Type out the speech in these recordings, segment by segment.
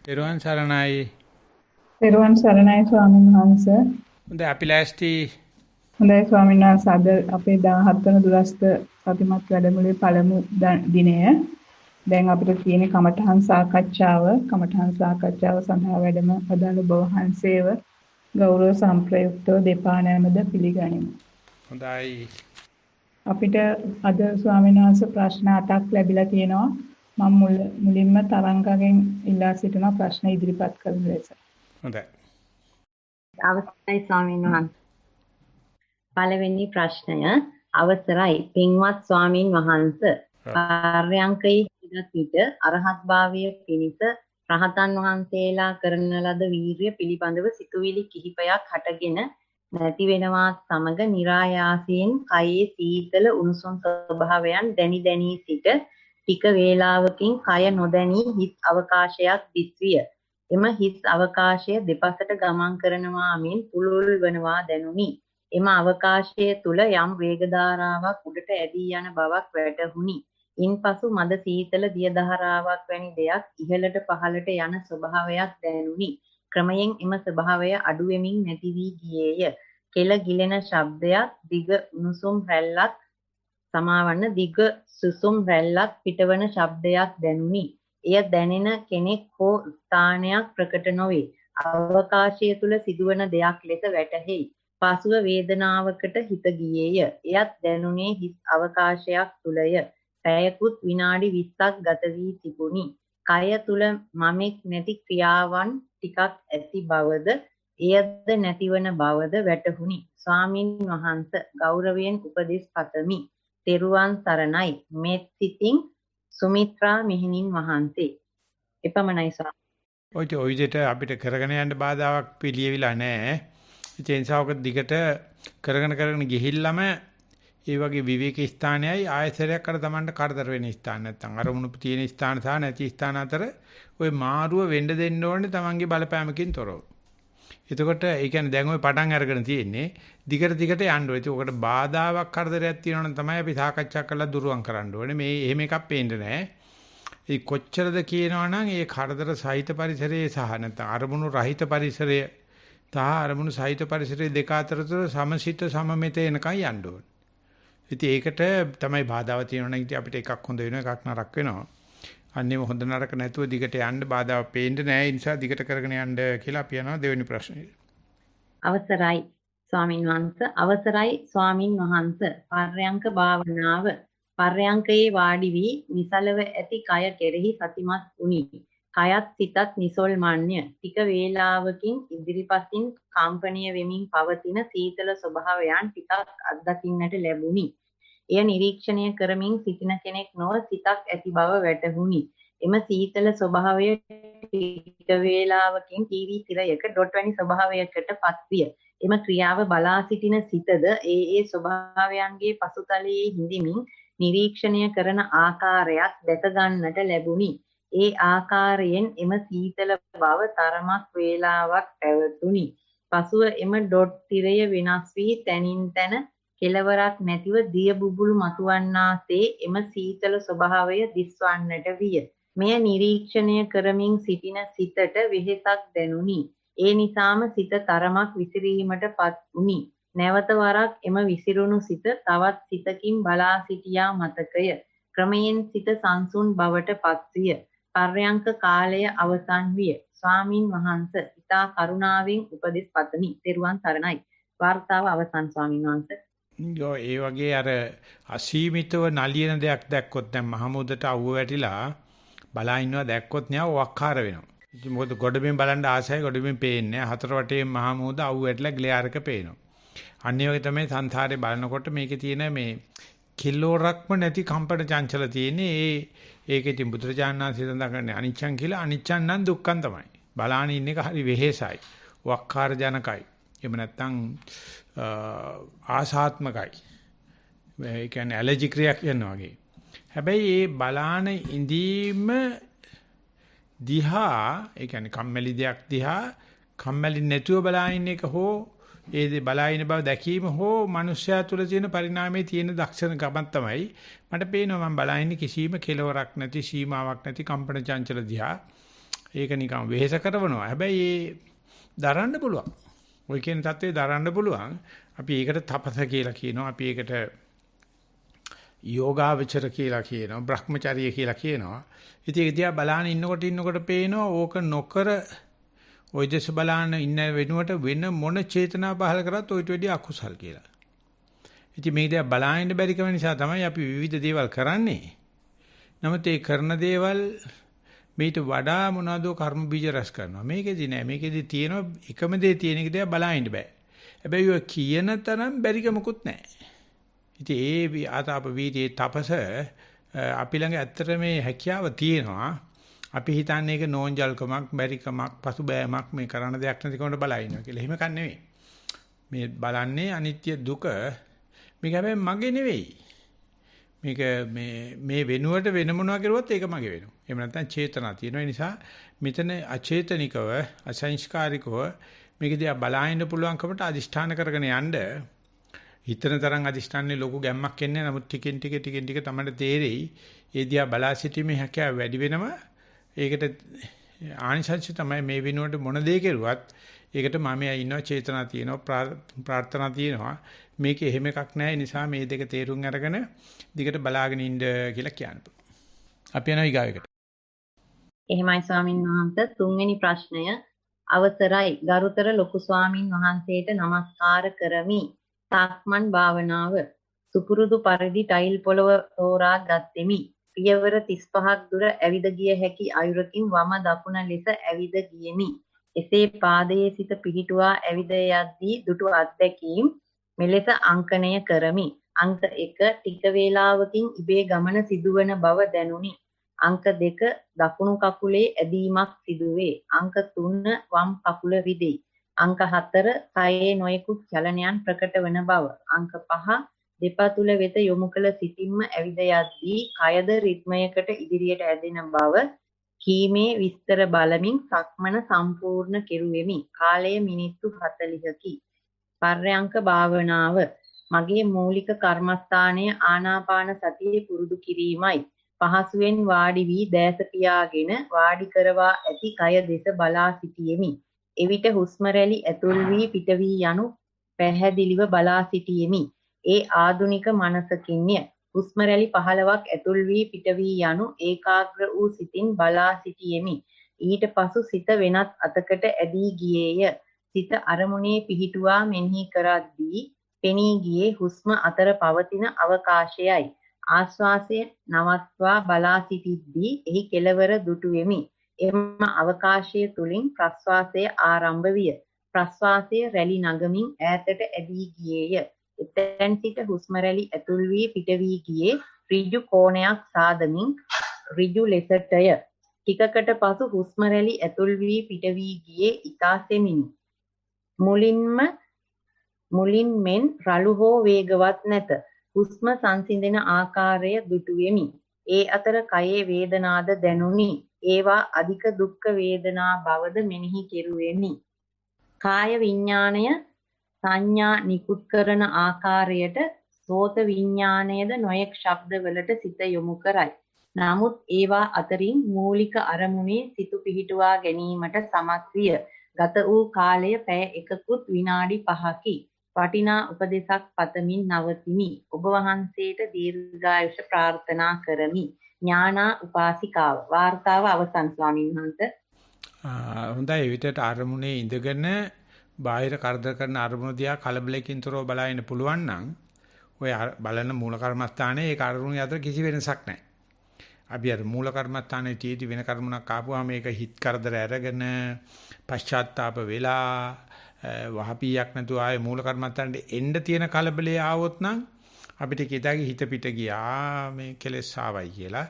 පෙරවන් සරණයි. පෙරවන් සරණයි ස්වාමීන් වහන්සේ. හොඳ අපි ලෑස්ති. හොඳයි ස්වාමීන් වහන්සේ අද අපේ 17 වන දුරස්ත සතිමත් වැඩමුළුවේ පළමු දිනය. දැන් අපිට තියෙන කමඨහං සාකච්ඡාව සඳහා වැඩම අදාළ ඔබ වහන්සේව ගෞරව සම්ප්‍රයුක්තව දෙපා නෑමද පිළිගනිමු. හොඳයි. අපිට අද ස්වාමීන් වහන්සේ ප්‍රශ්න 8ක් ලැබිලා තියෙනවා. මම මුලින්ම තරංගගෙන් ඉල්ලා සිටින ප්‍රශ්න ඉදිරිපත් කරන ලෙස. හොඳයි. අවසරයි ස්වාමීන් වහන්සේ. පළවෙනි ප්‍රශ්නය අවසරයි පින්වත් ස්වාමීන් වහන්සේ. ආර්යංකයේ ඉඳත් විට අරහත් භාවයේ පිණිස රහතන් වහන්සේලා කරන ලද වීරිය පිළිබඳව සිතුවිලි කිහිපයක් හටගෙන නැති වෙනවාත් සමග નિરાයාසයෙන් කයේ සීතල උණුසුම් ස්වභාවයන් දැනි සිට ටික වේලාවකින් කය නොදැනී හිස් අවකාශයක් දිස්විය. එම හිස් අවකාශය දෙපසට ගමන් කරනවා මෙන් පුළුල් වනවා දැනුනි. එම අවකාශය තුල යම් වේග ධාරාවක් උඩට ඇදී යන බවක් වැටහුණි. ඉන්පසු මද සීතල දිය ධාරාවක් වැනි දෙයක් ඉහළට පහළට යන ස්වභාවයක් දැනුනි. ක්‍රමයෙන් එම ස්වභාවය අඩු වෙමින් නැති වී ගියේය. කෙල ගිලෙන ශබ්දයක්, දිග උණුසුම් රැල්ලක් දිග සුසුම් රැල්ලක් පිටවන ශබ්දයක් දැනුනි. එය දැනෙන කෙනෙක් හෝ ස්ථානයක් ප්‍රකට නොවේ. අවකාශය තුල සිදුවන දෙයක් ලෙස වැටහෙයි. පසුව වේදනාවකට හිත ගියේය. එයත් දැනුනේ හිස් අවකාශයක් තුලය. පැයකුත් විනාඩි 20ක් ගත වී තිබුණි. කය තුල මමෙක් නැති ක්‍රියාවන් ටිකක් ඇති බවද, එයද නැතිවන බවද වැටහුණි. ස්වාමින් වහන්සේ ගෞරවයෙන් උපදෙස් පතමි. තෙරුවන් සරණයි. මෙත් සිතින් සුමිත්‍රා මෙහෙණින් වහන්සේ. එපමණයි ස්වාමී. ඔය විදිහට අපිට කරගෙන යන්න බාධාවක් පිළියෙවිලා නැහැ. ඒ නිසා ඔක දිගට කරගෙන ගිහිල්ලාම ඒ වගේ විවේක ස්ථානයයි ආයතරයක් අර Tamanට කරදර වෙන ස්ථාන නැත්තම් අරමුණු තියෙන ස්ථාන සහ නැති ස්ථාන අතර ওই මාරුව වෙන්න දෙන්න ඕනේ Tamanගේ බලපෑමකින් තොරව. එතකොට ඒ කියන්නේ දැන් ওই පටන් අරගෙන තියෙන්නේ දිගට යන්න ඕනේ. ඒකට බාධාවක් කරදරයක් තියෙනවනම් තමයි අපි සාකච්ඡා කරලා දුරුවන් කරන්න ඕනේ. මේ එහෙම එකක් පේන්නේ නැහැ. ඒ කොච්චරද කියනවනම් ඒ කරදර සහිත පරිසරයේ සහ නැත්නම් අරමුණු රහිත පරිසරය සහ අරමුණු සහිත පරිසරයේ දෙක අතර සමසිත සමමිත එනකන් යන්න ඕනේ. ඉතින් ඒකට තමයි බාධාව තියෙනවනම් ඉතින් අපිට එකක් හොඳ වෙනවා එකක් නරක වෙනවා. අන්නේම හොඳ නරක නැතුව දිගට යන්න බාධාව පේන්නේ නැහැ. ඒ නිසා දිගට කරගෙන යන්න කියලා අපි යනවා දෙවෙනි ප්‍රශ්නේ. අවසරයි ස්වාමින් වහන්සේ. අවසරයි ස්වාමින් වහන්සේ. පර්යංක භාවනාව. පර්යංකයේ වාඩි වී නිසලව ඇති කය කෙරෙහි සතිමත් වුනි. කයත් සිතත් නිසල්මන්්‍ය. ටික වේලාවකින් ඉදිරිපසින් කම්පණය වෙමින් පවතින සීතල ස්වභාවයන් ටිකක් අත්දකින්නට ලැබුණි. එය නිරීක්ෂණය කරමින් සිටින කෙනෙක් නොව සිතක් ඇති බව වැටහුණි. එම සීතල ස්වභාවය ටික වේලාවකින් ටීවී තිරයක ඩොට් වැනි ස්වභාවයකට පත්විය. එම ක්‍රියාව බලා සිටින සිතද ඒ ස්වභාවයන්ගේ පසුතලයේ හිඳිමින් නිරීක්ෂණය කරන ආකාරයක් දැක ගන්නට ලැබුණි. ඒ ආකාරයෙන් එම සීතල බව තරමක් වේලාවක් පැවතුණි. පසුව එම ඩොට් තිරය වෙනස් වී තනින් තන කෙලවරක් නැතිව දිය බුබුලු මතුවන්නාසේ එම සීතල ස්වභාවය දිස්වන්නට විය. මෙය නිරීක්ෂණය කරමින් සිටින සිතට වෙහෙසක් දැනුනි. ඒ නිසාම සිත තරමක් විසිරීමට පත් වුනි. නැවත වරක් එම විසිරුණු සිත තවත් සිතකින් බලා සිටියා මතකය. ක්‍රමයෙන් සිත සංසුන් බවට පත්විය. පර්යංක කාලය අවසන් විය. ස්වාමින් වහන්සේ ඉතා කරුණාවෙන් උපදෙස් පතමි. තෙරුවන් සරණයි. වාර්තාව අවසන් ස්වාමින් වහන්සේ. ඒ වගේ අර අසීමිතව නලියන දෙයක් දැක්කොත් දැන් මහමුදට අවුව වැටිලා බලා ඉන්නවා දැක්කොත් නෑ වක්කාර වෙනවා. ඉතින් මොකද ගොඩබිම් බලන්න ආසයි ගොඩබිම් පේන්නේ හතර වටේ මහමුද අවුව වැටිලා ග්ලෙයාර් එක පේනවා. අනිත් වගේ තමයි සංසාරේ බලනකොට මේකේ තියෙන මේ කිලෝරක්ම නැති කම්පන චංචල තියෙන්නේ. ඒක ඉතින් බුදුරජාණන් වහන්සේ සඳහන් කරන්නේ අනිච්චං කියලා. අනිච්චං නම් දුක්ඛං තමයි. බලාන ඉන්න එක හරි වෙහෙසයි. වක්කාර ජනකයි. එහෙම නැත්නම් ආසාත්මකයි. ඒ කියන්නේ ඇලර්ජි ක්‍රියාවක් කරනවා වගේ. හැබැයි ඒ බලාන ඉඳීම දිහා ඒ කියන්නේ කම්මැලි දෙයක් දිහා කම්මැලි නැතුව බලාගෙන එක හෝ ඒ දේ බලාගෙන බව දැකීම හෝ මිනිස්යා තුළ තියෙන පරිණාමයේ තියෙන දක්ෂණ ගමන් තමයි මට පේනවා මම බලාගෙන කිසිම කෙලවරක් නැති සීමාවක් නැති කම්පන චංචල දිහා ඒක නිකන් වෙහෙස කරනවා. හැබැයි ඒ දරන්න පුළුවන්. ඔය කියන தත්ත්වේ දරන්න පුළුවන්. අපි ඒකට තපස කියලා කියනවා. අපි ඒකට යෝගාවචර කියලා කියනවා. බ්‍රහ්මචර්ය කියලා කියනවා. ඉතින් ඒක දිහා බලාන ඉන්නකොට පේනවා ඕක නොකර ওই දෙස බලාන ඉන්න වෙනුවට වෙන මොන චේතනා පහල කරත් ඔයිට වැඩි අකුසල් කියලා. ඉතින් මේ දිහා බලාගෙන බැරිකම නිසා තමයි අපි විවිධ දේවල් කරන්නේ. නමුත් ඒ කරන දේවල් මේට වඩා මොනවාදෝ කර්ම බීජ රැස් කරනවා. මේකෙදි නෑ. මේකෙදි තියෙන එකම දේ තියෙන එක දිහා බලාගෙන බෑ. හැබැයි ඔය කියන තරම් බැරිකමකුත් නෑ. ඉතින් ඒ ආතාප වීර්යයේ තපස අපි ළඟ ඇත්තට මේ හැකියාව තියෙනවා. අපි හිතන්නේ ඒක නෝන්ජල්කමක්, බැරිකමක්, පසුබෑමක් මේ කරන දෙයක් නැති කොහොමද බලා ඉන්නවා කියලා. එහෙම කන් නෙවෙයි. මේ බලන්නේ අනිත්‍ය දුක. මේක හැබැයි මගේ නෙවෙයි. මේක මේ වෙනුවට වෙන මොනවා කරුවත් ඒක මගේ වෙනවා. එහෙම නැත්නම් චේතනා තියෙන නිසා මෙතන අචේතනිකව, අසංස්කාරිකව මේක දිහා බලාගෙන පුළුවන්කමට අදිෂ්ඨාන කරගෙන යන්න හිතන තරම් අදිෂ්ඨානේ ලොකු ගැම්මක් එන්නේ නැහැ. නමුත් ටිකෙන් ටික තමයි තේරෙයි. ඒ දිහා බලා සිටීමේ හැකියාව වැඩි වෙනවා. ඒකට ආනිසංශ තමයි මේ වෙනුවට මොන දේ කෙරුවත් ඒකට මමයා ඉන්නවා, චේතනා තියෙනවා, ප්‍රාර්ථනා තියෙනවා. මේක එහෙම එකක් නැහැ. නිසා මේ දෙක තේරුම් අරගෙන දිගට බලාගෙන ඉන්න කියලා කියන්න. අපි යනවා ඊගාවෙකට. එහෙමයි ස්වාමින් වහන්සේ. තුන්වෙනි ප්‍රශ්නය අවසරයි ගරුතර ලොකු ස්වාමින් වහන්සේට নমස්කාර කරමි. සක්මන් භාවනාව සුපුරුදු පරිදි ටයිල් පොළව තෝරා ගත්ෙමි. පියවර 35ක් දුර ඇවිද ගිය හැකි අයුරකින් වම දකුණ ලෙස ඇවිද ගියෙමි. එසේ පාදයේ සිට පිහිටුවා ඇවිද යද්දී දුටු අත්දැකීම් මෙලෙස අංකණය කරමි. අංක 1 ටික වේලාවකින් ඉබේ ගමන සිදුවන බව දැනුනි. අංක 2 දකුණු කකුලේ ඇදීමක් සිදුවේ. අංක 3 වම් කකුල රිදෙයි. අංක 4 කයේ නොයෙකුත් චලනයන් ප්‍රකට වන බව. අංක 5 දෙපතුල වෙත යොමු කළ සිතින්ම ඇවිද යද්දී කයද රිද්මයකට ඉදිරියට ඇදෙන බව කීමේ විස්තර බලමින් සක්මන සම්පූර්ණ කෙරුවෙමි. කාලය මිනිත්තු 40කි. පර්යංක භාවනාව මගේ මූලික කර්මස්ථානය ආනාපාන සතිය පුරුදු කිරීමයි. පහසුවෙන් වාඩි වී දැස පියාගෙන වාඩි කරවා ඇති කය දෙස බලා සිටියෙමි. එවිට හුස්ම රැලි ඇතුල් වී පිට වී යනු පැහැදිලිව බලා සිටියෙමි. ඒ ආදුනික මනසකින්ය. හුස්ම රැලි 15ක් ඇතුල් වී පිට වී යනු ඒකාග්‍ර වූ සිතින් බලා සිටියෙමි. ඊට පසු සිත වෙනත් අතකට ඇදී ගියේය. සිත අරමුණේ පිහිටුවා මෙනෙහි කරද්දී පෙනී ගියේ හුස්ම අතර පවතින අවකාශයයි. ආශ්වාසය නවත්වා බලා සිටිද්දී එහි කෙළවර දුටුවෙමි. එම අවකාශය තුලින් ප්‍රශ්වාසය ආරම්භ විය. ප්‍රශ්වාසය රැලි නගමින් ඈතට ඇදී ගියේය. එතෙන් සිට හුස්ම රැලි ඇතුල් වී පිට වී ගියේ ඍජු කෝණයක් සාදමින් ඍජු ලෙසටය. ටිකකට පසු හුස්ම රැලි ඇතුල් වී පිට වී ගියේ ඊතා සෙමිනි. මුලින් මෙන් රළු හෝ වේගවත් නැත. හුස්ම සංසිඳෙන ආකාරය දුටුවෙමි. ඒ අතර කයේ වේදනාද දැනුනි. ඒවා අධික දුක්ඛ වේදනා බවද මෙනෙහි කෙරුවෙමි. කාය විඥාණය සංඥා නිකුත් කරන ආකාරයට සෝත විඥාණයද නොයෙක් ශබ්දවලට සිත යොමු කරයි. නමුත් ඒවා අතරින් මූලික අරමුණේ සිත පිහිටුවා ගැනීමට සමත් විය. ගත වූ කාලය පැය 1කුත් විනාඩි 5කි. වටිනා උපදේශක් පතමින් නවතිමි. ඔබ වහන්සේට දීර්ඝායුෂ ප්‍රාර්ථනා කරමි. ඥානා උපාසිකාව. වාර්තාව අවසන් ස්වාමීන් වහන්සේ. හොඳයි. විතර අරමුණේ ඉඳගෙන බාහිර කරදර කරන අරමුණ දිහා කලබලකින් තොරව බලන්න පුළුවන් නම් ඔය බලන මූල කර්මස්ථානයේ ඒ අරමුණ අතර කිසි වෙනසක් නැහැ. අපි අර මූල කර්මස්ථානයේ තියෙදි වෙන කර්මණක් ආපුවාම මේක හිත කරදර අරගෙන පශ්චාත්තාප වෙලා වහපියක් නැතුව ආයේ මූල කර්මස්ථානයේ එන්න තියෙන කලබලයේ ආවොත් නම් අපිට කිතාගේ හිත පිට ගියා මේ කෙලෙස් ආවයි කියලා.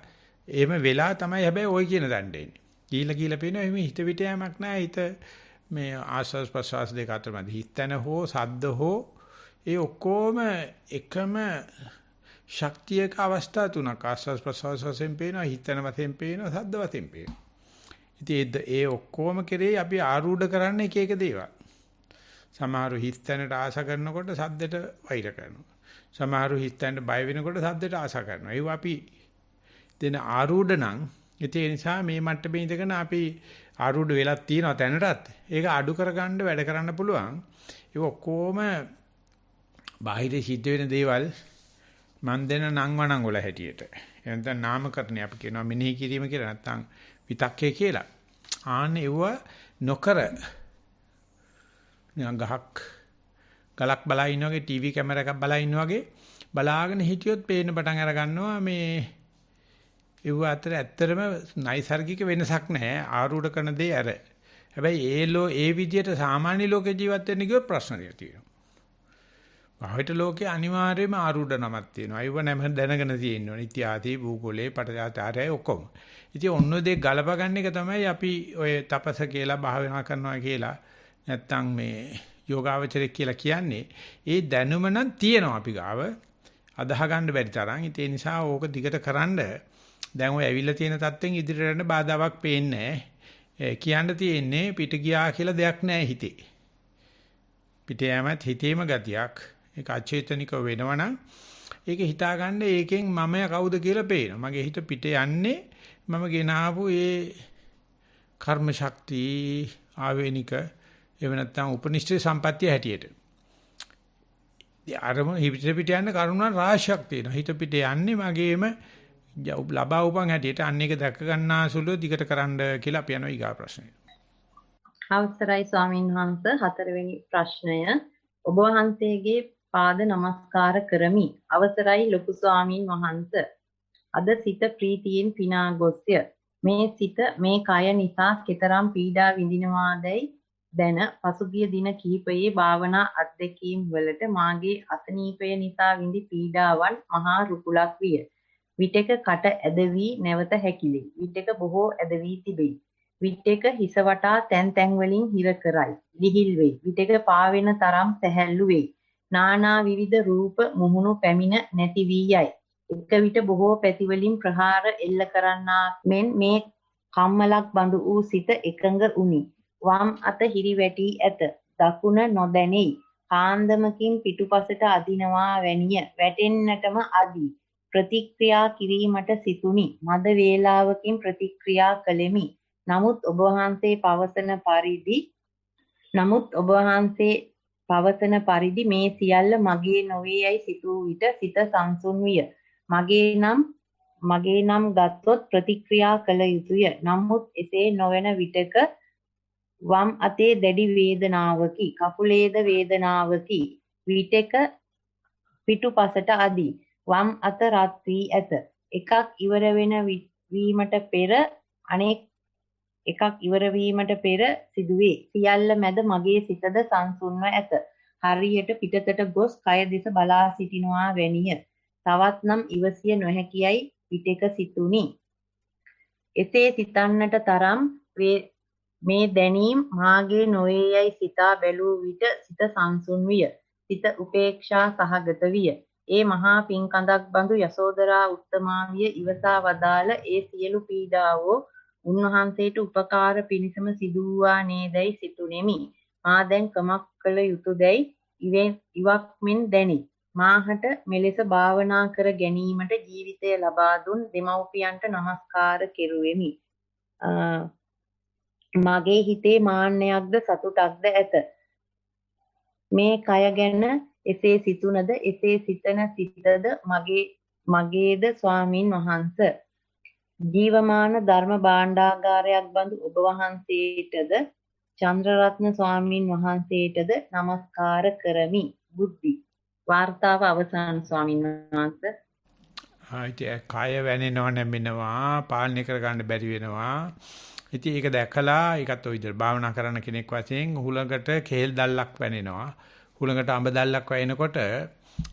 එහෙම වෙලා තමයි හැබැයි ওই කියන දණ්ඩ එන්නේ. කීලා පේනවා එහෙම හිත පිට යෑමක් නැහැ. හිත මේ ආස්වාස් ප්‍රසවාස දෙක අතරමැද හිතන හෝ සද්ද හෝ ඒ ඔක්කොම එකම ශක්තියක අවස්ථා තුනක් ආස්වාස් ප්‍රසවාස වශයෙන් පේනවා, හිතන වශයෙන් පේනවා, සද්ද වශයෙන් පේනවා. ඉතින් ඒ ඔක්කොම කෙරේ අපි ආරූඪ කරන්නේ එක එක දේවල්. සමහරු හිතනට ආස කරනකොට සද්දට වෛර කරනවා. සමහරු හිතනට බය වෙනකොට සද්දට ආස කරනවා. ඒව අපි දෙන ආරූඪ නම් ඒ නිසා මේ මට්ටමේ ඉඳගෙන අපි ආරූඪ වෙලා තියෙනවා තැනටත්. ඒක අඩු කරගන්න වැඩ කරන්න පුළුවන්. ඒක ඔක්කොම බාහිර සිද්ධ වෙන දේවල් මන් දෙන නම් වණන් වල හැටියට. එතන නාමකරණය අපි කියනවා මෙනෙහි කිරීම කියලා නැත්නම් විතක්කේ කියලා. ආන්න ඒව නොකර නිකන් ගලක් බලා ඉන්න වගේ ටීවී කැමරා එකක් බලා ඉන්න වගේ බලාගෙන හිටියොත් පේන්න පටන් අර ගන්නවා මේ ඒව අතර ඇත්තටම නයිසර්ගික වෙනසක් නැහැ ආරූඪ කරන දේ ඇර. හැබැයි ඒ විදිහට සාමාන්‍ය ලෝකේ ජීවත් වෙන්න ගියොත් ප්‍රශ්න තියෙනවා. බාහිර ලෝකේ අනිවාර්යයෙන්ම ආරූඪ නමක් තියෙනවා. ඒව නැම දැනගෙන තියෙන්න ඕනේ. ඉතිහාසයේ භූගෝලයේ පටාචාරයයි ඔක්කොම. ඉතින් ඔන්න දෙක ගලපගන්න එක තමයි අපි ඔය තපස කියලා භාවනා කරනවා කියලා නැත්තම් මේ යෝගාවචරය කියලා කියන්නේ. ඒ දැනුම නම් තියෙනවා අපි ගාව. අදාහ ගන්න බැරි තරම්. ඒ නිසා ඕක දිගට කරන්ඩ දැන් ඔය ඇවිල්ලා තියෙන තත්ත්වෙන් ඉදිරියට යන්න බාධාවක් පේන්නේ නැහැ. කියන්න තියෙන්නේ පිට ගියා කියලා දෙයක් නැහැ හිතේ. පිට යෑමත් හිතේම ගතියක්. ඒක අචේතනිකව වෙනවනම් ඒක හිතාගන්න ඒකෙන් මම කවුද කියලා පේනවා. මගේ හිත පිට යන්නේ මම ගෙනාවු ඒ කර්ම ශක්තිය ආවේනික එහෙම නැත්නම් උපනිෂ්ඨ සම්පත්තිය හැටියට. අරම හිත පිට යන කරුණා රාශියක් තියෙනවා. හිත පිට යන්නේ මගේම ලබා උපන් හැටියට අන්න එක දැක ගන්නාසුළු දිගට කරන්න කියලා අපි යනවා ඊගා ප්‍රශ්නෙට. අවසරයි ස්වාමීන් වහන්සේ හතරවෙනි ප්‍රශ්නය ඔබ වහන්සේගේ පාද නමස්කාර කරමි. අවසරයි ලොකු ස්වාමීන් වහන්සේ. අද සිත ප්‍රීතියෙන් පිනා ගොස්ය. මේ සිත මේ කය නිසා කෙතරම් පීඩා විඳිනවාදයි දැන පසුගිය දින කිහිපයේ භාවනා අත්දැකීම් වලට මාගේ අසනීපය නිසා විඳි පීඩාවන් මහා රුකුලක් විය. විටක කට ඇද වී නැවත හැකිලේ. විටක බොහෝ ඇද වී තිබේ. විටක හිස වටා තැන් තැන් වලින් හිර කරයි. ලිහිල් වෙයි. විටක පාවෙන තරම් සැහැල්ලු වෙයි. නානා විවිධ රූප මුහුණු පැමිණ නැති වී යයි. එක විට බොහෝ පැති වලින් ප්‍රහාර එල්ල කරන්නා මෙන් මේ කම්මලක් බඳු වූ සිත එකඟ උනි. වම් අත හිරි වැටි ඇත. දකුණ නොදැනෙයි. කාන්දමකින් පිටුපසට අදිනවා වැනිය. වැටෙන්නටම අදී. ප්‍රතික්‍රියා කිරීමට සිතුනි. මද වේලාවකින් ප්‍රතික්‍රියා කළෙමි. නමුත් ඔබ වහන්සේ පවසන පරිදි මේ සියල්ල මගේ නොවේ යයි සිතූ විට සිත සංසුන් විය. මගේ නම් ගත්තොත් ප්‍රතික්‍රියා කළ යුතුය. නමුත් එසේ නොවන විටක වම් අතේ දැඩි වේදනාවකි. කකුලේද වේදනාවකි. විටක පිටුපසට අදී. වම් අත රත් වී ඇත. එකක් ඉවර වීමට පෙර සිදුවේ. සියල්ල මැද මගේ සිතද සංසුන්ව ඇත. හරියට පිටතට ගොස් කය දෙස බලා සිටිනවා වැනිය. තවත් නම් ඉවසිය නොහැකියයි පිටක සිතුනි. එසේ සිතන්නට තරම් මේ දැනීම් මාගේ නොවේ යයි සිතා බැලූ විට සිත සංසුන් විය. සිත උපේක්ෂා සහගත විය. ඒ මහා පින්කඳක් බඳු යසෝදරා උත්තමාවිය ඉවසා වදාළ ඒ සියලු පීඩාවෝ උන්වහන්සේට උපකාර පිණිසම සිදු වූවා නේදයි සිතුනේමි. මා දැන් කමක් කළ යුතුයදයි ඉවක් මෙන් දැනේ. මාහට මෙලෙස භාවනා කර ගැනීමට ජීවිතය ලබා දුන් දෙමව්පියන්ට නමස්කාර කෙරුවෙමි. මගේ හිතේ මාන්නයක්ද සතුටක්ද ඇත. මේ කය ගැන එසේ සිතුනද එසේ සිතන සිතද මගේද ස්වාමින් වහන්සේ. ජීවමාන ධර්ම භාණ්ඩාගාරයක් බඳු ඔබ වහන්සේටද චන්ද්‍රරත්න ස්වාමින් වහන්සේටද নমස්කාර කරමි. බුද්ධි. වාර්තාව අවසන් ස්වාමින් වහන්සේ. ආයිතේ කය වැනෙනව නැමෙනවා පාලනය කරගන්න බැරි වෙනවා. ඉතින් ඒක දැකලා ඒකත් ඔය විදිහට භාවනා කරන කෙනෙක් වශයෙන් හුලඟට කේල් දැල්ලක් වැනෙනවා. හුලඟට අඹ දැල්ලක් වැයෙනකොට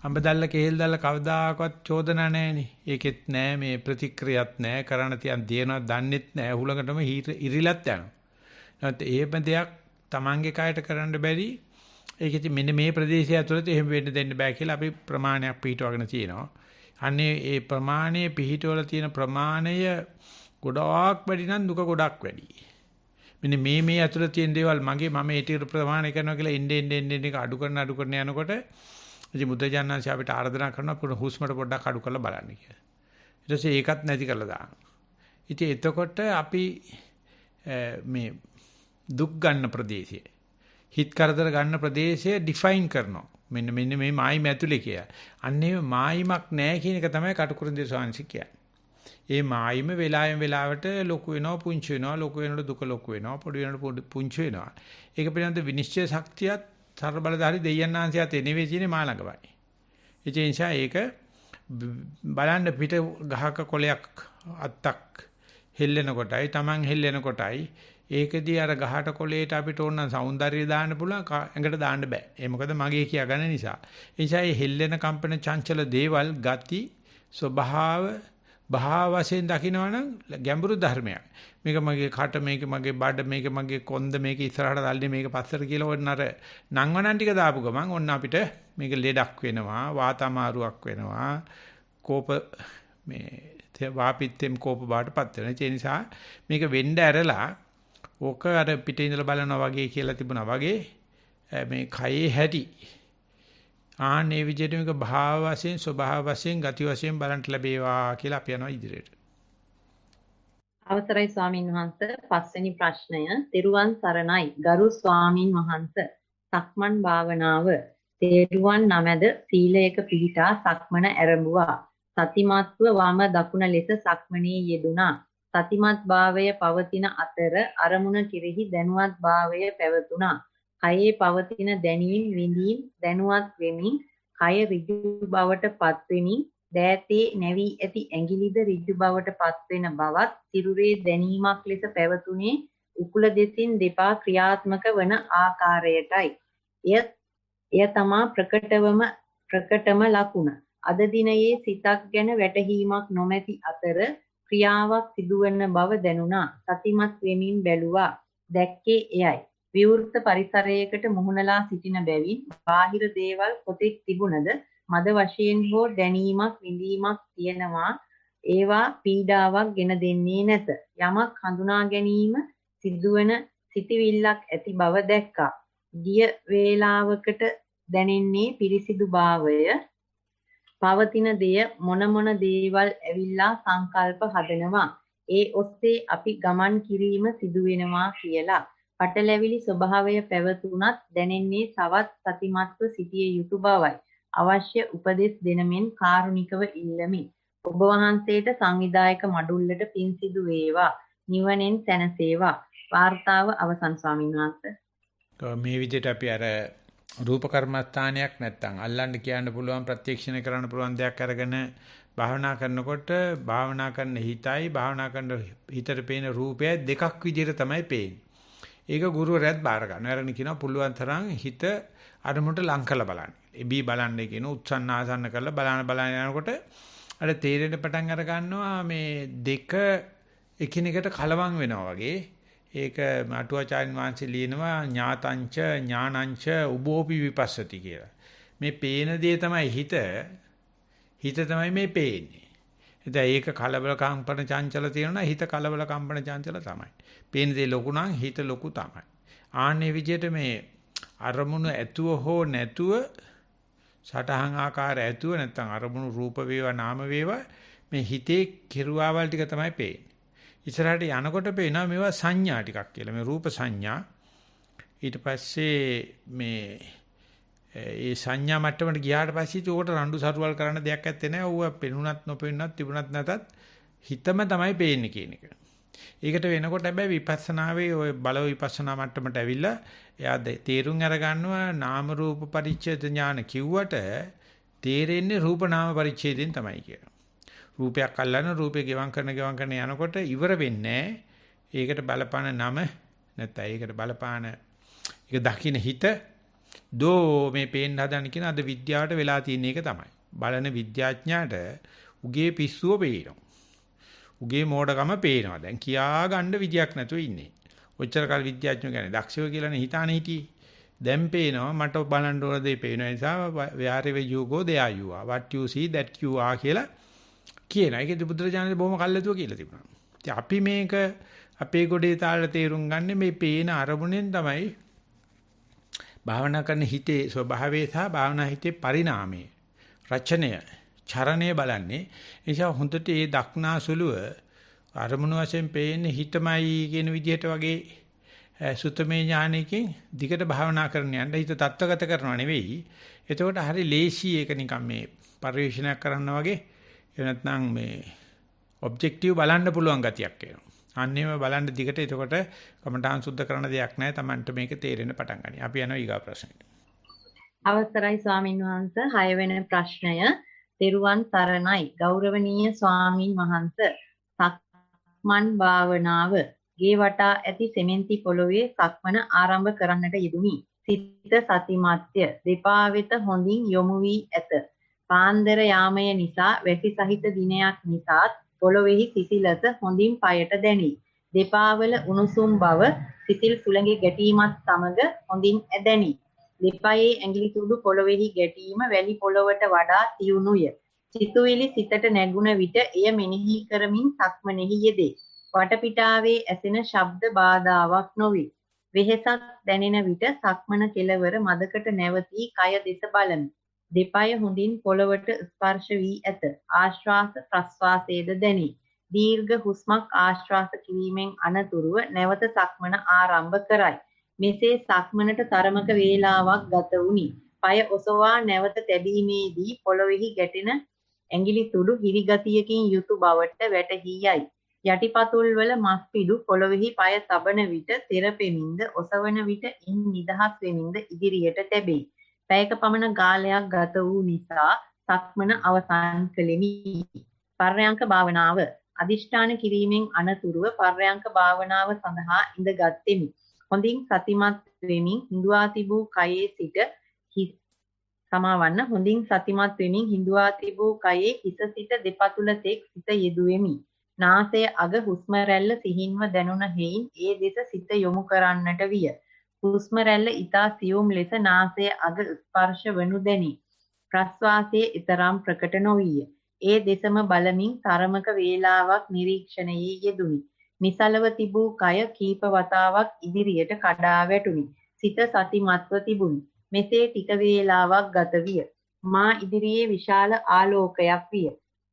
අඹ දැල්ල කේල් දැල්ල කවදාකවත් චෝදනා නැහැනේ. ඒකෙත් නැහැ මේ ප්‍රතික්‍රියාවක් නැහැ. කරණ තියන් දිනනවා දන්නෙත් නැහැ. හුලඟටම ඉරිලත් යනවා. නැත්නම් එහෙම දෙයක් Tamange කයට කරන්න බැරි. ඒක ඉතින් මෙන්න මේ ප්‍රදේශය ඇතුළත එහෙම වෙන්න දෙන්න බෑ කියලා අපි ප්‍රමාණයක් පිටවගෙන තියෙනවා. අන්නේ ඒ ප්‍රමාණයේ පිටවල තියෙන ප්‍රමාණය ගොඩාක් වැඩි නම් දුක ගොඩක් වැඩි. මෙන්න මේ ඇතුළත තියෙන දේවල් මම ඒ ටික ප්‍රමාණය කරනවා කියලා එන්න එක අඩු කරන යනකොට ඉතින් මුද්දජානන්ස අපිට ආරාධනා කරනවා හුස්මට පොඩ්ඩක් අඩු කරලා බලන්න කියලා. ඊට පස්සේ ඒකත් නැති කරලා දානවා. ඉතින් එතකොට අපි මේ දුක් ගන්න ප්‍රදේශය. හිත කරදර ගන්න ප්‍රදේශය ඩිෆයින් කරනවා. මෙන්න මේ මායිම ඇතුලේ කියලා. අන්නේ මායිමක් නැහැ කියන එක තමයි කටුකුරුන්දේ ස්වාමීන් කියන්නේ. ඒ මායිම වෙලාවෙන් වෙලාවට ලොකු වෙනවා පුංචි වෙනවා ලොකු වෙනකොට දුක ලොකු වෙනවා පොඩි වෙනකොට පුංචි වෙනවා. ඒක පිළිබඳ විනිශ්චය ශක්තියත් සර්බලධාරී දෙයයන් ආංශයත් නෙවෙයි තියෙන්නේ මා ළඟමයි. ඒ නිසා ඒක බලන්න පිට ගහක කොලයක් අත්තක් හෙල්ලෙන කොටයි Taman හෙල්ලෙන කොටයි ඒකදී අර ගහට කොලේට අපිට ඕන නම් సౌందර්යය දාන්න පුළුවන් ඇඟට දාන්න බෑ. ඒ මොකද මගේ කියාගන්න නිසා. ඒ නිසා මේ හෙල්ලෙන කම්පන චංචල දේවල් ගති ස්වභාව භාව වශයෙන් දකින්නවනම් ගැඹුරු ධර්මයක්. මේක මගේ කට මේක මගේ බඩ මේක මගේ කොන්ද මේක ඉස්සරහට දැල්ලේ මේක පස්සට කියලා ඔන්න අර නංවනන් ටික දාපු ගමන් ඔන්න අපිට මේක ලෙඩක් වෙනවා වාතමාරුවක් වෙනවා කෝප මේ වාපිත්තෙම් කෝප බාටපත් වෙනවා. ඒ නිසා මේක වෙන්න ඇරලා ඕක අර පිටේ ඉඳලා බලනවා වගේ කියලා තිබුණා වගේ මේ කයේ හැටි ආනේ විදිහට මේක භාව වශයෙන් ස්වභාව වශයෙන් ගති වශයෙන් බලන්න ලැබේවා කියලා අපි යනවා ඉදිරියට. අවසරයි ස්වාමින් වහන්සේ පස්වෙනි ප්‍රශ්නය තෙරුවන් සරණයි ගරු ස්වාමින් වහන්සේ සක්මන් භාවනාව තෙරුවන් නමද සීලයක පිහිටා සක්මන ආරම්භුවා සතිමත්ව වම දකුණ ලෙස සක්මනේ යෙදුණා සතිමත් භාවය පවතින අතර අරමුණ කෙරෙහි දැනුවත් භාවය පැවතුණා කයේ පවතින දැනීම් විඳීම් දැනුවත් වෙමින් කය ඍජු බවට පත්වෙමින් දෑතේ නැවි ඇති ඇඟිලිද ඍජු බවට පත්වෙන බවත් සිරුරේ දැනීමක් ලෙස පැවතුනේ උකුල දෙසින් දෙපා ක්‍රියාත්මක වන ආකාරයටයි. එය තමා ප්‍රකටම ලකුණ. අද දිනයේ සිතක් ගැන වැටහීමක් නොමැති අතර ක්‍රියාවක් සිදුවන බව දැනුණා. සතිමත් වෙමින් බැලුවා. දැක්කේ එයයි. විවෘත පරිසරයකට මුහුණලා සිටින බැවින් බාහිර දේවල් කොතෙක් තිබුණද මද වශයෙන් හෝ දැනීමක් විඳීමක් තියෙනවා ඒවා පීඩාවක් ගෙන දෙන්නේ නැත. යමක් හඳුනා ගැනීම සිදුවන සිටිවිල්ලක් ඇති බව දැක්කා. ගිය වේලාවකට දැනෙන්නේ පිරිසිදු භාවය. පවතින දෙය මොන දේවල් ඇවිල්ලා සංකල්ප හදනවා. ඒ ඔස්සේ අපි ගමන් කිරීම සිදු වෙනවා කියලා. පටලැවිලි ස්වභාවය පැවතුනත් දැනෙන්නේ තවත් සතිමත්ව සිටිය යුතු බවයි. අවශ්‍ය උපදෙස් දෙනමින් කාරුණිකව ඉල්ලමි. ඔබ වහන්සේට සංවිධායක මඩුල්ලට පින් සිදු වේවා. නිවනෙන් සැනසේවා. වාර්තාව අවසන් ස්වාමීන් වහන්සේ. මේ විදිහට අපි අර රූප කර්මස්ථානයක් නැත්තම් අල්ලන්න කියන්න පුළුවන් ප්‍රත්‍යක්ෂණය කරන්න පුළුවන් දෙයක් අරගෙන භාවනා කරනකොට භාවනා කරන හිතයි භාවනා කරන හිතට පේන රූපය දෙකක් විදිහට තමයි පේන්නේ. ඒක ගුරුවරයාත් බාර ගන්නවා. එරණ කියනවා පුළුවන් තරම් හිත අරමුණට ලං කරලා බලන්න. එබී බලන්නේ කියන උත්සන්න ආසන්න කරලා බලන යනකොට අර තේරෙන්න පටන් අර ගන්නවා මේ දෙක එකිනෙකට කලවම් වෙනවා වගේ. ඒක අටුවාචාර්ය වංශේ ලියනවා ඥාතංච ඥානංච උභෝපි විපස්සති කියලා. මේ පේන දේ තමයි හිත තමයි මේ පේන්නේ. එතැ ඒක කලබල කම්පන චංචල තියෙනවා හිත කලබල කම්පන චංචල තමයි. පේන දේ ලොකු නම් හිත ලොකු තමයි. ආන්නේ විදිහට මේ අරමුණු ඇතුව හෝ නැතුව සටහන් ආකාර ඇතුව නැත්නම් අරමුණු රූප වේවා නාම වේවා මේ හිතේ කෙරුවාවල් ටික තමයි පේන්නේ. ඉස්සරහට යනකොට පේනවා මේවා සංඥා ටිකක් කියලා. මේ රූප සංඥා ඊට පස්සේ මේ ඒ සංඥා මට්ටමට ගියාට පස්සේ උකට රණ්ඩු සරුවල් කරන්න දෙයක් නැත්තේ නෑ. ඌව පෙනුනත් නොපෙනුනත් තිබුණත් නැතත් හිතම තමයි පේන්නේ කියන එක. ඒකට වෙනකොට හැබැයි විපස්සනාවේ ওই බල විපස්සනා මට්ටමට ඇවිල්ලා එයා තේරුම් අර ගන්නවා නාම රූප පරිච්ඡේද ඥාන කිව්වට තේරෙන්නේ රූප නාම පරිච්ඡේදයෙන් තමයි කියලා. රූපයක් අල්ලන රූපේ ගෙවම් කරන යනකොට ඉවර වෙන්නේ ඒකට බලපාන නම නැත්නම් ඒකට බලපාන ඒක දකින්න හිත දෝ මේ පේන්න හදන කියන අද විද්‍යාවට වෙලා තියෙන එක තමයි. බලන විද්‍යාඥයාට උගේ පිස්සුව පේනවා. උගේ මෝඩකම පේනවා. දැන් කියා ගන්න විදියක් නැතුව ඉන්නේ. ඔච්චර කාල විද්‍යාඥයෝ කියන්නේ දක්ෂයෝ කියලානේ හිතානේ හිටියේ. දැන් පේනවා මට බලන්න ඕන දේ පේන නිසා wherever you go there you are. What you see that you are කියලා කියන. ඒකේ බුදුරජාණන් බොහොම කල්ලාතුව කියලා තිබුණා. ඉතින් අපි මේක අපේ ගොඩේ තාලට තේරුම් ගන්න මේ පේන අරමුණෙන් තමයි භාවනා කරන හිතේ ස්වභාවය සහ භාවනා හිතේ පරිණාමය රචනය චරණය බලන්නේ. ඒ නිසා හොඳට ඒ දක්නාසුලුව අරමුණු වශයෙන් පේන්නේ හිතමයි කියන විදිහට වගේ සුතමේ ඥානයකින් දිගට භාවනා කරන යන්න හිත තත්ත්වගත කරනව නෙවෙයි. එතකොට හරි ලේසි ඒක නිකන් මේ පරිශීලනයක් කරන්න වගේ එහෙම නැත්නම් මේ ඔබ්ජෙක්ටිව් බලන්න පුළුවන් ගතියක් එනවා. අන්නේම බලන්න දිගට එතකොට කමඨාන් සුද්ධ කරන දෙයක් නැහැ. Tamanට මේක තේරෙන්න පටන් ගන්නවා. අපි යනවා ඊගා ප්‍රශ්නෙට. අවසරයි ස්වාමින් වහන්සේ 6 වෙනි ප්‍රශ්නය. තෙරුවන් සරණයි. ගෞරවනීය ස්වාමින් වහන්සේ සක්මන් භාවනාව ගේ වටා ඇති සෙමෙන්ති පොළොවේ සක්මන ආරම්භ කරන්නට යෙදුනි. සිත සතිමත්ය. දෙපා වෙත හොඳින් යොමු වී ඇත. පාන්දර යාමය නිසා වැසි සහිත දිනයක් නිසාත් පොළොවේහි සිසිලස හොඳින් පයට දැනේ. දෙපාවල උණුසුම් බව සිසිල් සුළඟේ ගැටීමත් සමග හොඳින් ඇදැනි. දෙපයේ ඇඟිලි තුඩු පොළොවේහි ගැටීම වැලි පොළොවට වඩා තියුණුය. සිතුවිලි සිතට නැගුණ විට එය මෙනෙහි කරමින් සක්මනෙහි යෙදේ. වටපිටාවේ ඇසෙන ශබ්ද බාධාවක් නොවේ. වෙහෙසක් දැනෙන විට සක්මන කෙලවර මදකට නැවතී කය දෙස බලමි. දෙපය හොඳින් පොළවට ස්පර්ශ වී ඇත. ආශ්වාස ප්‍රශ්වාසයේද දැනේ. දීර්ඝ හුස්මක් ආශ්වාස කිරීමෙන් අනතුරුව නැවත සක්මන ආරම්භ කරයි. මෙසේ සක්මනට තරමක වේලාවක් ගත වුණි. පය ඔසවා නැවත තැබීමේදී පොළොවේහි ගැටෙන ඇඟිලි තුඩු හිරිගතියකින් යුතු බවට වැටහි යයි. යටිපතුල් වල මස් පිඩු පොළොවේහි පය තබන විට තෙරපෙමින්ද ඔසවන විට ඉන් නිදහස් වෙමින්ද ඉදිරියට තැබේ. පැයක පමණ කාලයක් ගත වූ නිසා සක්මන අවසන් කළෙමි. පර්යංක භාවනාව අදිෂ්ඨාන කිරීමෙන් අනතුරුව පර්යංක භාවනාව සඳහා ඉඳගත්ෙමි. හොඳින් සතිමත් වෙමින් හිඳුවා තිබූ කයේ සිට හොඳින් සතිමත් වෙමින් හිඳුවා තිබූ කයේ හිස සිට දෙපතුල තෙක් සිත යෙදුවෙමි. නාසය අග හුස්ම රැල්ල සිහින්ව දැනුණ හේයින් ඒ දෙස සිත යොමු කරන්නට විය. හුස්ම රැල්ල ඊතා සියුම් ලෙස නාසය අග ස්පර්ශ වනු දැනි. ප්‍රස්වාසයේ ඊතරම් ප්‍රකට නොවිය. ඒ දෙසම බලමින් තරමක වේලාවක් නිරීක්ෂණයේ යෙදුනි. නිසලව තිබූ කය කීප වතාවක් ඉදිරියට කඩා වැටුනි. සිත සතිමත්ව තිබුණි. මෙසේ ටික වේලාවක් ගත විය. මා ඉදිරියේ විශාල ආලෝකයක් විය.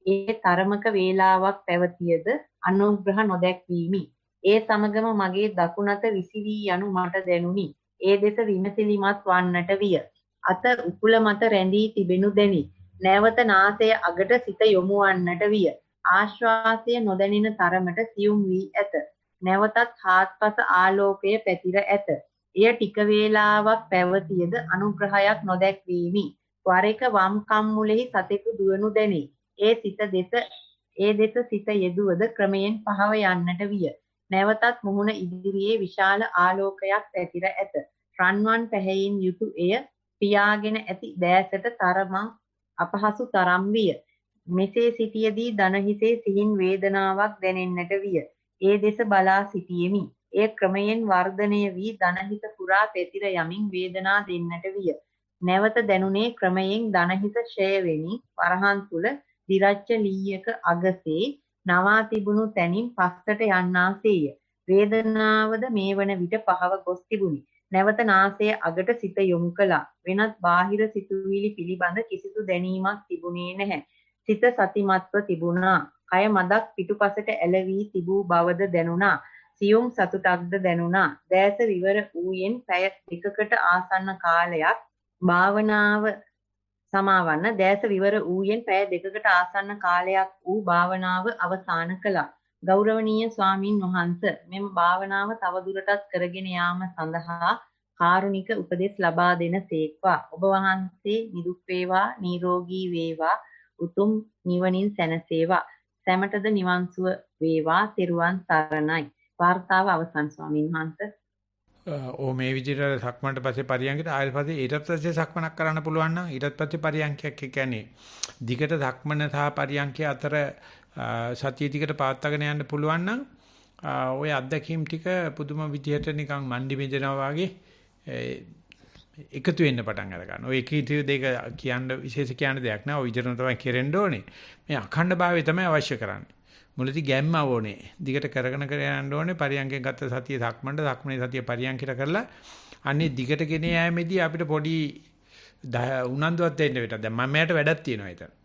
ඒ තරමක වේලාවක් පැවතියද අනුග්‍රහ නොදැක්වීමි. ඒ සමගම මගේ දකුණත විසිවී යනු මට දැනුනි. ඒ දෙස විමසිලිමත් වන්නට විය. අත උකුල මත රැඳී තිබෙනු දැනි. නැවත නාසය අගට සිත යොමු වන්නට විය. ආශ්වාසය නොදැනෙන තරමට සියුම් වී ඇත. නැවතත් හාත්පස ආලෝකය පැතිර ඇත. එය ටික වේලාවක් පැවතියද අනුග්‍රහයක් නොදැක්වීමි. වර එක වම් කම්මුලෙහි සතෙකු දුවනු දැනේ. ඒ දෙස සිත යෙදුවද ක්‍රමයෙන් පහව යන්නට විය. නැවතත් මුහුණ ඉදිරියේ විශාල ආලෝකයක් පැතිර ඇත. රන්වන් පැහැයෙන් යුතු එය පියාගෙන ඇති දෑසට තරමක් අපහසු තරම් විය. මෙසේ සිටියදී දනහිසේ සිහින් වේදනාවක් දැනෙන්නට විය. ඒ දෙස බලා සිටියෙමි. එය ක්‍රමයෙන් වර්ධනය වී දනහිස පුරා පැතිර යමින් වේදනා දෙන්නට විය. නැවත දැනුනේ ක්‍රමයෙන් දනහිස ක්ෂය වෙමින් වරහන් තුල දිරච්ච ලීයක අගසේ නවා තිබුණු තැනින් පස්සට යන්නාසේය. වේදනාවද මේ වන විට පහව ගොස් තිබුණි. නැවත නාසයේ අගට සිත යොමු කළා. වෙනත් බාහිර සිතුවිලි පිළිබඳ කිසිදු දැනීමක් තිබුණේ නැහැ. සිත සතිමත්ව තිබුණා. කය මදක් පිටුපසට ඇලවී තිබූ බවද දැනුණා. සියුම් සතුටක්ද දැනුණා. දැස විවර වූයෙන් පැය දෙකකට ආසන්න කාලයක් භාවනාව සමාවන්න දැස විවර වූයෙන් පැය දෙකකට ආසන්න කාලයක් වූ භාවනාව අවසන් කළා. ගෞරවනීය ස්වාමින් වහන්සේ මෙම භාවනාව තවදුරටත් කරගෙන යාම සඳහා කාරුණික උපදෙස් ලබා දෙන සේක්වා. ඔබ වහන්සේ නිදුක් වේවා, නිරෝගී වේවා, උතුම් නිවනින් සැනසේවා. සැමටද නිවන් සුව වේවා. තෙරුවන් සරණයි. වාර්තාව අවසන් ස්වාමින් වහන්සේ. මේ විදිහට සක්මන්ට පස්සේ පරියන්කට ආයෙත් පස්සේ ඊටත් පස්සේ සක්මනක් කරන්න පුළුවන් නම් ඊටත් පස්සේ පරියන්කයක් කියන්නේ දිගට සක්මන සහ පරියන්කය අතර සතිය දිගට පාත්තගෙන යන්න පුළුවන් නම් ওই අත්දැකීම් ටික පුදුම විදිහට නිකන් මණ්ඩි බෙදෙනවා වගේ එකතු වෙන්න පටන් අර ගන්නවා. ඔය එක දෙක කියන්න විශේෂ කියන්න දෙයක් නෑ. ඔය විදිහටම තමයි කෙරෙන්න ඕනේ. මේ අඛණ්ඩභාවය තමයි අවශ්‍ය කරන්නේ. මුලදී ගැම්ම ඕනේ. දිගට කරගෙන යන්න ඕනේ. පරියන්කෙන් ගත්ත සතිය සක්මන්ට, සක්මනේ සතිය පරියන්කිට කරලා අන්නේ දිගට ගෙන යෑමේදී අපිට පොඩි උනන්දුවක් දෙන්න වෙනවා. දැන් මමයට වැඩක් තියෙනවා ඒතන.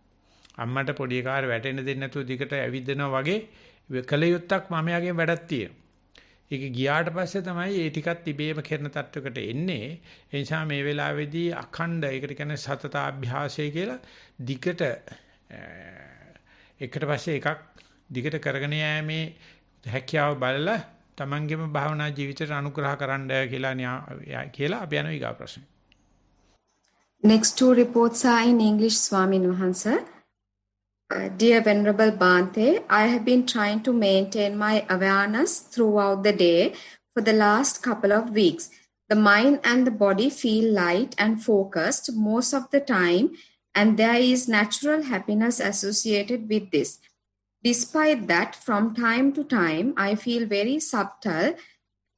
අම්මට පොඩි කාර්ය වැටෙන්න දෙන්නේ නැතුව දිගට ඇවිදිනවා වගේ කලියුත්තක් මමයාගේ වැඩක් තියෙනවා. ඒක ගියාට පස්සේ තමයි ඒ ටිකත් ඉබේම කරන තත්වයකට එන්නේ. ඒ නිසා මේ වෙලාවේදී අඛණ්ඩ ඒකට කියන්නේ සතතාභ්‍යාසය කියලා දිගට එකට පස්සේ එකක් දිගට කරගෙන යෑමේ හැකියාව බලලා තමන්ගේම භාවනා ජීවිතයට අනුග්‍රහ කරන්න කියලා අපි යන ඊගා ප්‍රශ්නේ. Next two reports are in English, Swamin Wahansa. Dear Venerable Bhante, I have been trying to maintain my awareness throughout the day for the last couple of weeks. The mind and the body feel light and focused most of the time, and there is natural happiness associated with this. Despite that, from time to time, I feel very subtle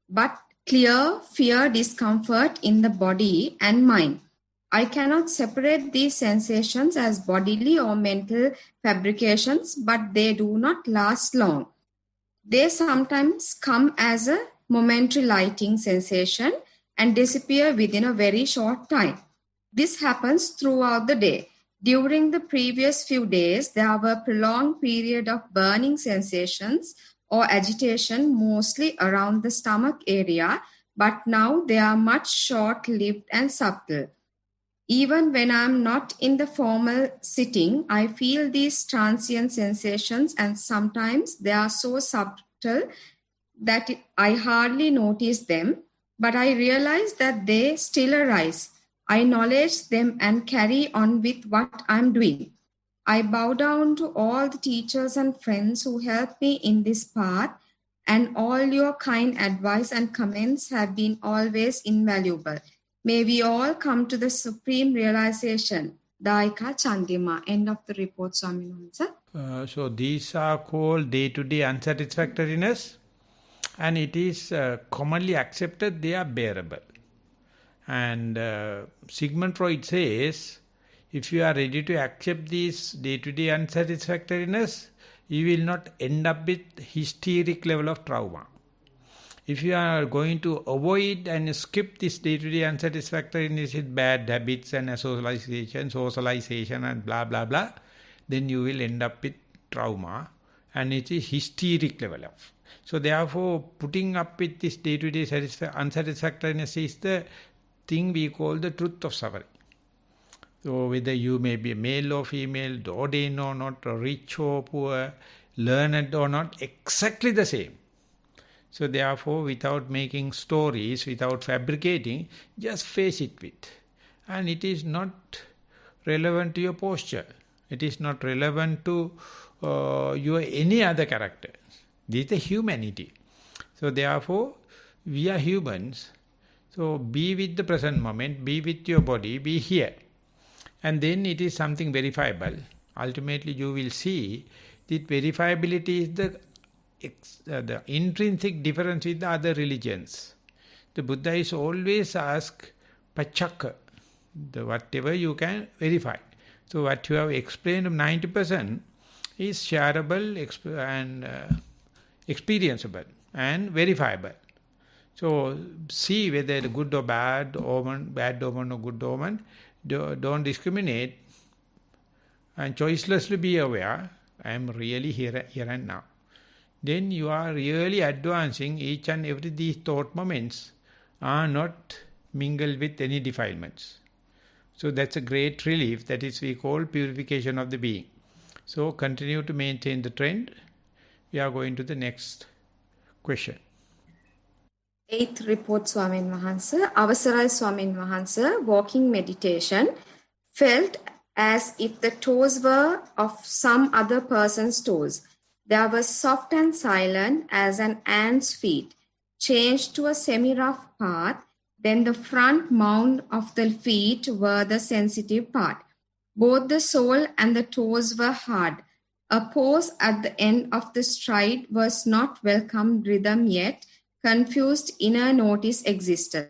but clear fear, discomfort in the body and mind. I cannot separate these sensations as bodily or mental fabrications, but they do not last long. They sometimes come as a momentary lighting sensation and disappear within a very short time. This happens throughout the day. During the previous few days, there were prolonged periods of burning sensations or agitation, mostly around the stomach area, but now they are much short-lived and subtle. Even when I am not in the formal sitting, I feel these transient sensations, and sometimes they are so subtle that I hardly notice them, but I realize that they still arise. I acknowledge them and carry on with what I am doing. I bow down to all the teachers and friends who helped me in this path, and all your kind advice and comments have been always invaluable. May we all come to the supreme realization. Daika Chandima. End of the report, Swami Wahansa. So these are called day-to-day unsatisfactoriness, and it is commonly accepted they are bearable. And Sigmund Freud says, if you are ready to accept these day-to-day unsatisfactoriness, you will not end up with hysteric level of trauma. If you are going to avoid and skip this day-to-day unsatisfactoriness with bad habits and socialization and blah, blah, blah, then you will end up with trauma, and it is hysteric level of. So therefore, putting up with this day-to-day unsatisfactoriness is the thing we call the truth of suffering. So whether you may be male or female, ordained or not, or rich or poor, learned or not, exactly the same. So therefore, without making stories, without fabricating, just face it with. And it is not relevant to your posture. It is not relevant to your any other character. This is the humanity. So therefore, we are humans. So be with the present moment, be with your body, be here. And then it is something verifiable. Ultimately, you will see that verifiability is the intrinsic difference with the other religions. The Buddha is always asked, Pachaka, whatever you can verify. So what you have explained of 90% is shareable and experienceable and verifiable. So see whether it's good or bad omen or good omen. Don't discriminate and choicelessly be aware, I am really here and now. Then you are really advancing. Each and every these thought moments are not mingled with any defilements. So that's a great relief. That is we call purification of the being. So continue to maintain the trend. We are going to the next question. 8th report, Swamin Wahansa. Avasarai Swamin Wahansa, walking meditation, felt as if the toes were of some other person's toes. They were soft and silent as an ant's feet, changed to a semi-rough path. Then the front mound of the feet were the sensitive part. Both the sole and the toes were hard. A pause at the end of the stride was not welcome rhythm yet. Confused inner notice existed.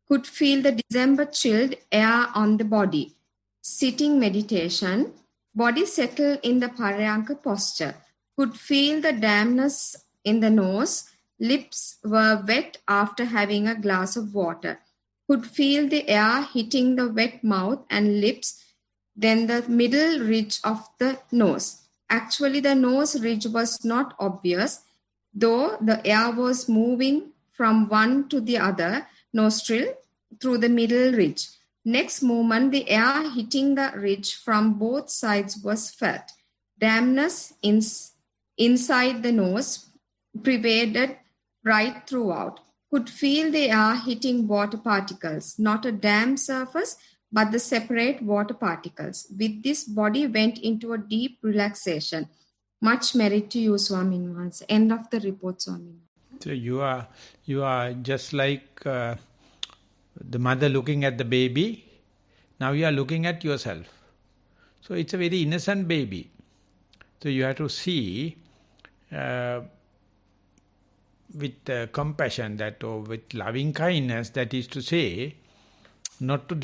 Could feel the December chilled air on the body. Sitting meditation, body settled in the Paryanka posture. Could feel the dampness in the nose. Lips were wet after having a glass of water. Could feel the air hitting the wet mouth and lips, then the middle ridge of the nose. Actually, the nose ridge was not obvious, though the air was moving from one to the other nostril through the middle ridge. Next moment, the air hitting the ridge from both sides was felt. Dampness inside the nose pervaded right throughout. Could feel the air hitting water particles, not a damp surface, but the separate water particles. With this, body went into a deep relaxation. Much merit to you, Swamin Wahanse. End of the report, Swamin. So you are just like the mother looking at the baby. Now you are looking at yourself. So it's a very innocent baby. So you have to see with compassion, that, or with loving kindness, that is to say, not to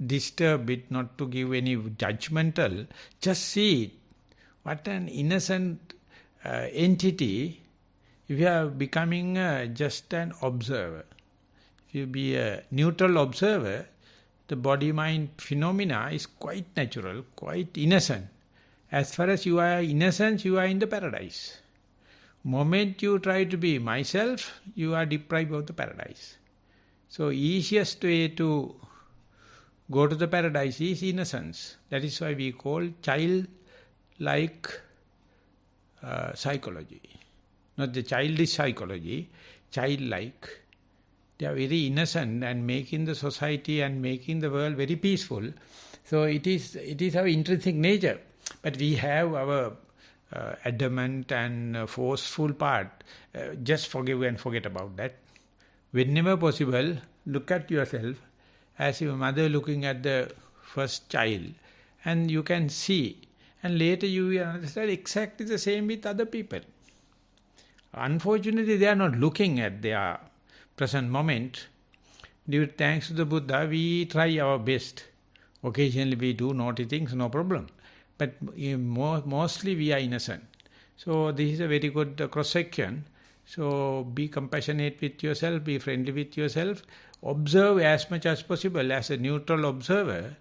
disturb it, not to give any judgmental, just see it. What an innocent entity. If you are becoming just an observer, if you be a neutral observer, the body-mind phenomena is quite natural, quite innocent. As far as you are innocent, you are in the paradise. Moment you try to be myself, you are deprived of the paradise. So easiest way to go to the paradise is innocence. That is why we call child-like psychology. Not the childish psychology, child-like. They are very innocent and making the society and making the world very peaceful. So it is our intrinsic nature. But we have our adamant and forceful part. Just forgive and forget about that. Whenever possible, look at yourself as your mother looking at the first child, and you can see, and later you will understand exactly the same with other people. Unfortunately, they are not looking at their present moment. Thanks to the Buddha, we try our best. Occasionally we do naughty things, no problem. But mostly we are innocent. So this is a very good cross-section. So be compassionate with yourself, be friendly with yourself, observe as much as possible as a neutral observer,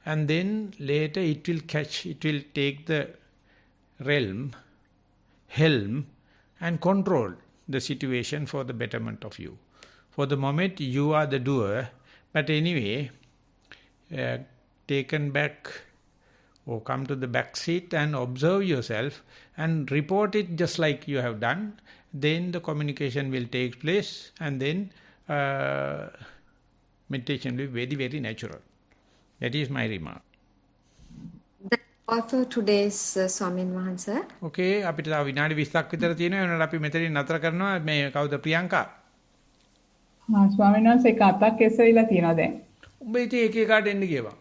and then later it will take the helm, and control the situation for the betterment of you. For the moment, you are the doer, but anyway, taken back or come to the back seat and observe yourself and report it just like you have done. Then the communication will take place, and then meditation will be very, very natural. That is my remark. That's all for today's Swamin Wahanse. Okay, අපිට තව විනාඩි 20ක් විතර තියෙනවා. එනකොට අපි මෙතනින් නතර කරනවා. මේ කවුද ප්‍රියංකා? ස්වාමීන් වහන්සේ එක අතක් එසවිලා තියෙනවා දැන්. උඹ ඉතින් එක එකාට එන්න කියපන්.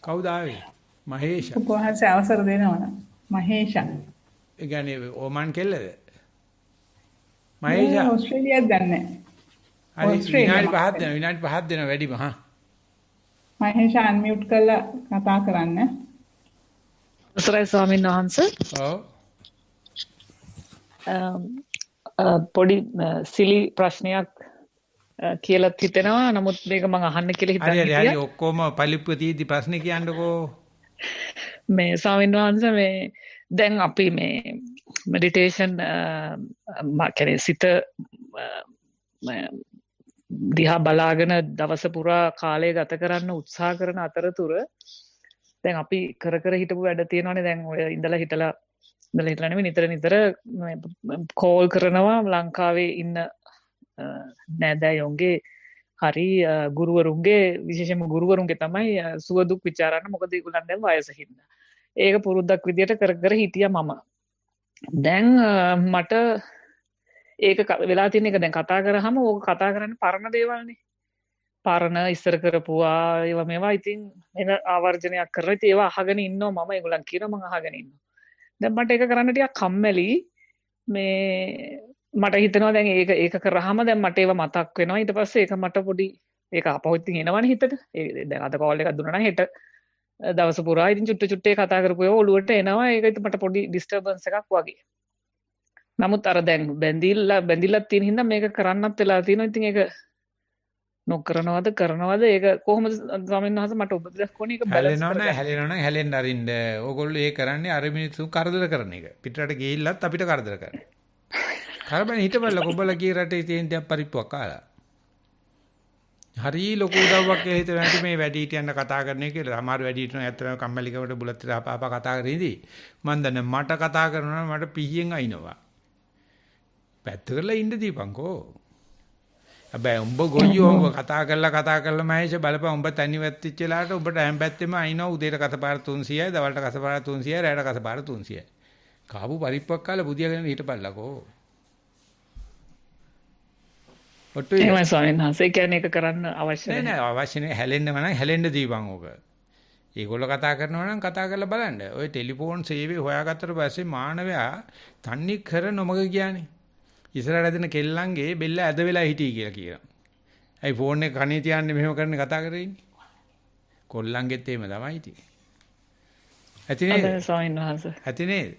කවුද ආවේ? මහේෂ. කොහොමද අවසර දෙනවද? මහේෂ. ඒ කියන්නේ ඕමන් කෙල්ලද? මහේෂ. ඕස්ට්‍රේලියාද දන්නේ. හරි විනාඩි 5ක් දෙනවා වැඩිම හා. මහේෂ අන්මියුට් කරලා කතා කරන්න. අවසරයි ස්වාමීන් වහන්සේ. ඔව්. පොඩි සිලි ප්‍රශ්නයක් කියලා හිතෙනවා. නමුත් මේක මම අහන්න කියලා හිතන්නේ. හරි ඔක්කොම පලිප්පු තීදි ප්‍රශ්නේ කියන්නකෝ. මේ ස්වාමීන් වහන්සේ මේ දැන් අපි මේ මෙඩිටේෂන් කියන්නේ සිත දිහා බලාගෙන දවස පුරා කාලය ගත කරන්න උත්සාහ කරන අතරතුර දැන් අපි කර හිටපු වැඩ තියෙනවානේ. දැන් ඔය ඉඳලා හිටලා නෙමෙයි නිතර කෝල් කරනවා ලංකාවේ ඉන්න නෑදෑයොන්ගේ හරි ගුරුවරුන්ගේ විශේෂයෙන්ම ගුරුවරුන්ගේ තමයි සුව දුක් ਵਿਚාරන්න. මොකද ඒගොල්ලන් දැන් වයස හින්දා. ඒක පුරුද්දක් විදියට කර හිටියා මම. දැන් මට ඒක වෙලා තියෙන එක දැන් කතා කරාම ඕක කතා කරන්නේ පරණ දේවල්නේ. පරණ ඉස්සර කරපුවා ඒවා මේවා ඉතින් එන ආවර්ජනයක් කරලා ඉතින් ඒවා අහගෙන ඉන්නවා මම. ඒගොල්ලන් කියනවා මම අහගෙන ඉන්නවා. දැන් මට ඒක කරන්න ටිකක් කම්මැලි. මේ මට හිතෙනවා දැන් ඒක කරාම දැන් මට ඒවා මතක් වෙනවා. ඊට පස්සේ ඒක මට පොඩි ඒක අපහොත් ඉතින් එනවනේ හිතට. දැන් අද කෝල් එකක් දුන්නා නම් හෙට දවස පුරා ඉතින් චුට්ටේ කතා කරපු ඒවා ඔළුවට එනවා. ඒක ඉතින් මට පොඩි ඩිස්ටර්බන්ස් එකක් වගේ. නමුත් අර දැන් බැඳිලා තියෙන හින්දා මේක කරන්නත් වෙලා තියෙනවා. ඉතින් ඒක නොකරනවද කරනවද ඒක කොහොමද ස්වාමීන් වහන්සේ මට උපදෙස් කොහොනේ ඒක බැලන්ස් හැලෙනවනේ කරගන්න. හැලෙනවනේ හැලෙන්න අරින්න. ඕගොල්ලෝ ඒ කරන්නේ අර මිනිස්සු කරදර කරන එක. පිටරට ගිහිල්ලත් අපිට කරදර කරනවා. කරබන් හිටපල්ලා කොබලා කී රටේ තියෙන දේ පරිප්පුවක් කාලා. හරි ලොකු උදව්වක් කියලා හිතනවා මේ වැඩි හිටියන්න කතා කරන්නේ කියලා. සමහර වැඩි හිටියන ඇත්තටම කම්මැලිකමට බුලත් විලා පාපා කතා කරේදී මම දන්නේ මට කතා කරනවා මට පිහියෙන් අයින්නවා. පැත්ත කරලා ඉන්න දීපන්කෝ. හැබැයි උඹ ගොයියෝ උඹ කතා කරලා මහේෂ බලපන් උඹ තනි වැත්තිච්ච වෙලාවට උඹට හැම පැත්තෙම අයින්නවා උදේට කසපාර 300යි දවල්ට කසපාර 300යි රැයට කසපාර 300යි. කාපු පරිප්පුවක් කාලා බුදියාගෙන හිටපල්ලාකෝ. එහෙමයි ස්වාමීන් වහන්සේ කියන්නේ ඒක කරන්න අවශ්‍ය නෑ නැහැ. නෑ අවශ්‍ය නෑ හැලෙන්නම නම් හැලෙන්න දීපන් ඕක. ඒගොල්ලෝ කතා කරනවා නම් කතා කරලා බලන්න. ඔය ටෙලිෆෝන් සේවය හොයාගත්තට පස්සේ මානවයා තන්නේ කර නොමග ගියානේ. ඉස්සරහට ඇදෙන කෙල්ලන්ගේ බෙල්ල ඇද වෙලා හිටී කියලා කියනවා. ඇයි ෆෝන් එක කනේ තියන්නේ මෙහෙම කරන්නේ කතා කරේ ඉන්නේ. කොල්ලන්ගෙත් එහෙම තමයි ඉතින්. ඇති නේද? අද ස්වාමීන් වහන්සේ. ඇති නේද?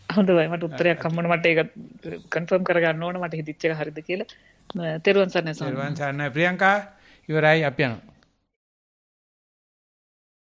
හොඳයි මට උත්තරයක් හම්බුන මට ඒක කන්ෆර්ම් කරගන්න ඕන මට හිතිච්ච එක හරිද කියලා. තෙරුවන් සරණයි ස්වාමීන් වහන්සේ. සර්වන් සර්ණයි ප්‍රියංකා ඉවරයි අපි යනවා.